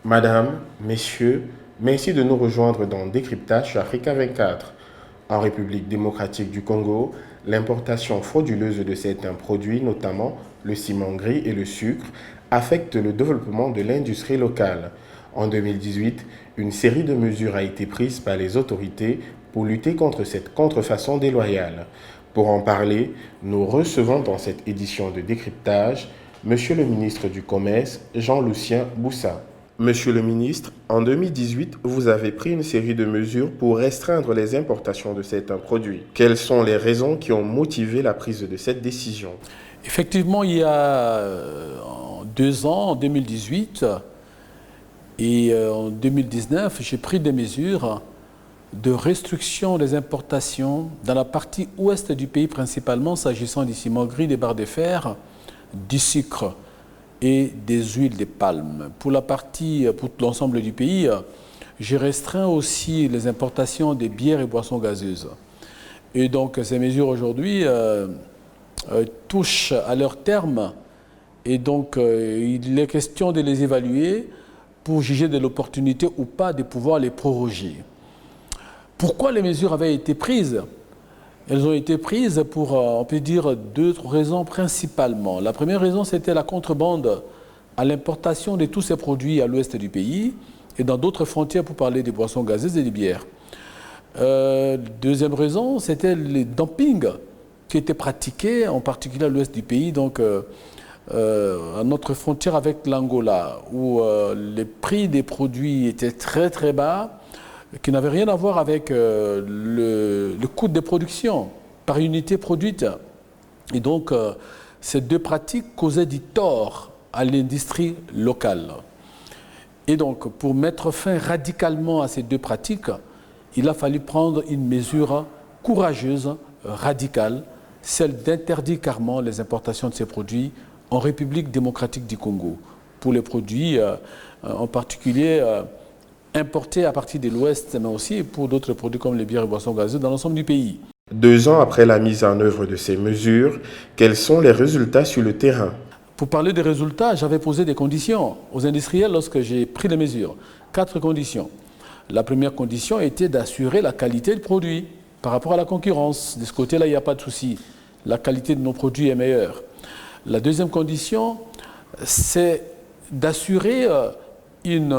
Madame, Messieurs, merci de nous rejoindre dans Décryptage sur Africa 24. En République démocratique du Congo, l'importation frauduleuse de certains produits, notamment le ciment gris et le sucre, affecte le développement de l'industrie locale. En 2018, une série de mesures a été prise par les autorités pour lutter contre cette contrefaçon déloyale. Pour en parler, nous recevons dans cette édition de Décryptage Monsieur le ministre du Commerce, Jean-Lucien Boussa. Monsieur le ministre, en 2018, vous avez pris une série de mesures pour restreindre les importations de certains produits. Quelles sont les raisons qui ont motivé la prise de cette décision? Effectivement, il y a 2 ans, en 2018 et en 2019, j'ai pris des mesures de restriction des importations dans la partie ouest du pays, principalement s'agissant du ciment gris, des barres de fer, du sucre et des huiles de palme. Pour l'ensemble du pays, j'ai restreint aussi les importations des bières et boissons gazeuses. Et donc ces mesures aujourd'hui touchent à leur terme et donc il est question de les évaluer pour juger de l'opportunité ou pas de pouvoir les proroger. Pourquoi les mesures avaient été prises? Elles ont été prises pour, on peut dire, 2 raisons principalement. La première raison, c'était la contrebande à l'importation de tous ces produits à l'ouest du pays et dans d'autres frontières pour parler des boissons gazeuses et des bières. Deuxième raison, c'était le dumping qui était pratiqué, en particulier à l'ouest du pays, donc à notre frontière avec l'Angola, où les prix des produits étaient très très bas, qui n'avait rien à voir avec le coût de production par unité produite. Et donc, ces 2 pratiques causaient du tort à l'industrie locale. Et donc, pour mettre fin radicalement à ces 2 pratiques, il a fallu prendre une mesure courageuse, radicale, celle d'interdire carrément les importations de ces produits en République démocratique du Congo. Pour les produits, en particulier importés à partir de l'Ouest, mais aussi pour d'autres produits comme les bières et boissons gazeuses dans l'ensemble du pays. 2 ans après la mise en œuvre de ces mesures, quels sont les résultats sur le terrain? Pour parler des résultats, j'avais posé des conditions aux industriels lorsque j'ai pris les mesures. 4 conditions. La première condition était d'assurer la qualité du produit par rapport à la concurrence. De ce côté-là, il n'y a pas de souci. La qualité de nos produits est meilleure. La deuxième condition, c'est d'assurer une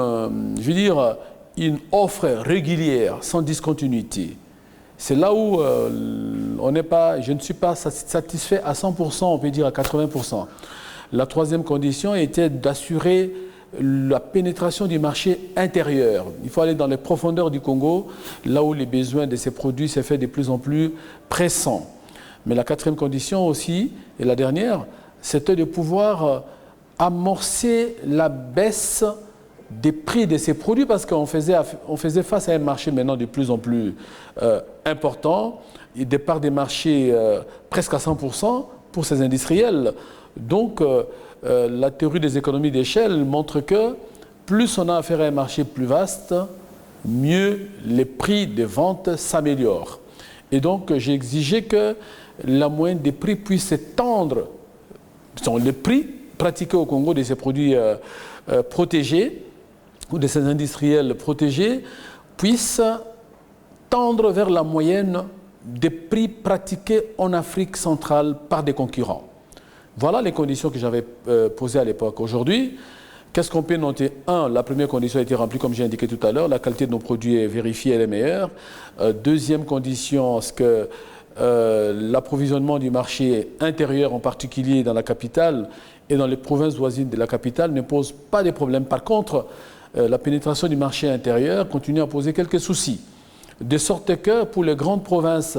offre régulière, sans discontinuité. C'est là où je ne suis pas satisfait à 100%, on peut dire à 80%. La troisième condition était d'assurer la pénétration du marché intérieur. Il faut aller dans les profondeurs du Congo, là où les besoins de ces produits s'est fait de plus en plus pressants. Mais la quatrième condition aussi, et la dernière, c'était de pouvoir amorcer la baisse des prix de ces produits parce qu'on faisait face à un marché maintenant de plus en plus important, et des parts des marchés presque à 100% pour ces industriels. Donc, la théorie des économies d'échelle montre que plus on a affaire à un marché plus vaste, mieux les prix de vente s'améliorent. Et donc, j'ai exigé que la moyenne des prix puisse s'étendre. Les prix pratiqués au Congo de ces produits protégés ou de ces industriels protégés puissent tendre vers la moyenne des prix pratiqués en Afrique centrale par des concurrents. Voilà les conditions que j'avais posées à l'époque. Aujourd'hui, qu'est-ce qu'on peut noter? 1, la première condition a été remplie, comme j'ai indiqué tout à l'heure, la qualité de nos produits est vérifiée, elle est meilleure. Deuxième condition, c'est que l'approvisionnement du marché intérieur, en particulier dans la capitale et dans les provinces voisines de la capitale, ne pose pas de problème. Par contre, la pénétration du marché intérieur continue à poser quelques soucis. De sorte que pour les grandes provinces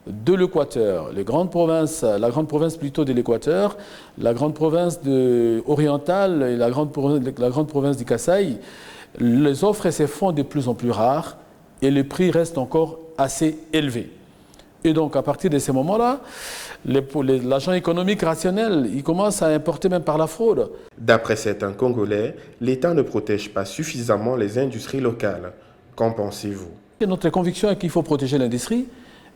de l'Équateur, la grande province plutôt de l'Équateur, la grande province orientale et la grande province du Kasaï, les offres se font de plus en plus rares et les prix restent encore assez élevés. Et donc, à partir de ces moments-là, l'agent économique rationnel, il commence à importer même par la fraude. D'après certains Congolais, l'État ne protège pas suffisamment les industries locales. Qu'en pensez-vous? Notre conviction est qu'il faut protéger l'industrie,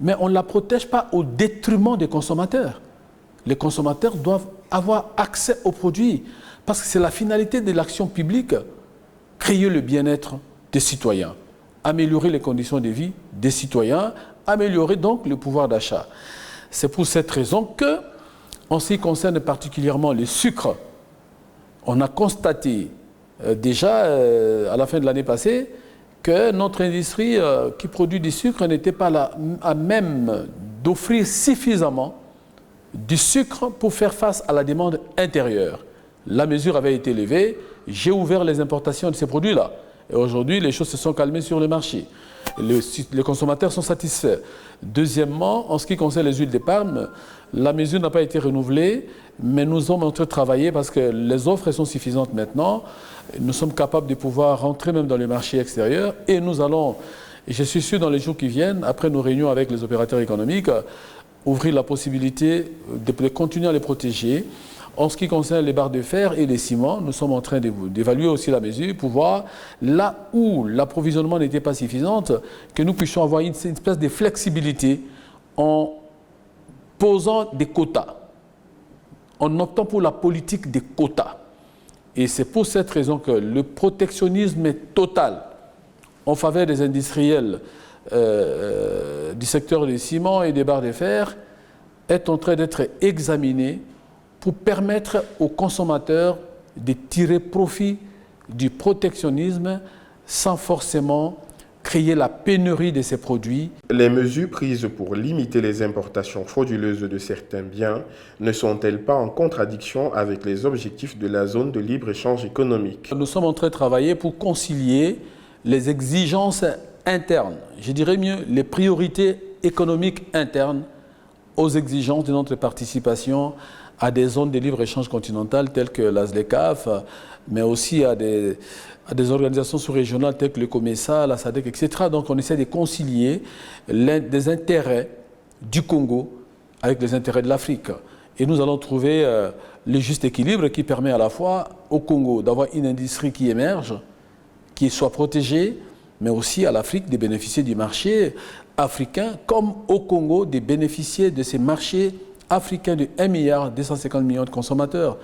mais on ne la protège pas au détriment des consommateurs. Les consommateurs doivent avoir accès aux produits, parce que c'est la finalité de l'action publique créer le bien-être des citoyens, améliorer les conditions de vie des citoyens, améliorer donc le pouvoir d'achat. C'est pour cette raison que, en ce qui concerne particulièrement les sucres, on a constaté déjà à la fin de l'année passée que notre industrie qui produit du sucre n'était pas à même d'offrir suffisamment du sucre pour faire face à la demande intérieure. La mesure avait été levée, j'ai ouvert les importations de ces produits-là. Et aujourd'hui, les choses se sont calmées sur le marché. Les consommateurs sont satisfaits. Deuxièmement, en ce qui concerne les huiles de palme, la mesure n'a pas été renouvelée, mais nous sommes en train de travailler parce que les offres sont suffisantes maintenant. Nous sommes capables de pouvoir rentrer même dans le marché extérieur et nous allons, je suis sûr dans les jours qui viennent, après nos réunions avec les opérateurs économiques, ouvrir la possibilité de continuer à les protéger. En ce qui concerne les barres de fer et les ciments, nous sommes en train d'évaluer aussi la mesure pour voir là où l'approvisionnement n'était pas suffisant, que nous puissions avoir une espèce de flexibilité en posant des quotas, en optant pour la politique des quotas. Et c'est pour cette raison que le protectionnisme est total en faveur des industriels du secteur des ciments et des barres de fer est en train d'être examiné pour permettre aux consommateurs de tirer profit du protectionnisme sans forcément créer la pénurie de ces produits. Les mesures prises pour limiter les importations frauduleuses de certains biens ne sont-elles pas en contradiction avec les objectifs de la zone de libre-échange économique? Nous sommes en train de travailler pour concilier les exigences internes, je dirais mieux les priorités économiques internes aux exigences de notre participation à des zones de libre-échange continentales telles que la ZLECAf, mais aussi à des organisations sous-régionales telles que le COMESA, la SADC, etc. Donc on essaie de concilier des intérêts du Congo avec les intérêts de l'Afrique. Et nous allons trouver le juste équilibre qui permet à la fois au Congo d'avoir une industrie qui émerge, qui soit protégée, mais aussi à l'Afrique de bénéficier du marché africain, comme au Congo de bénéficier de ces marchés africain de 1,250 milliard de consommateurs.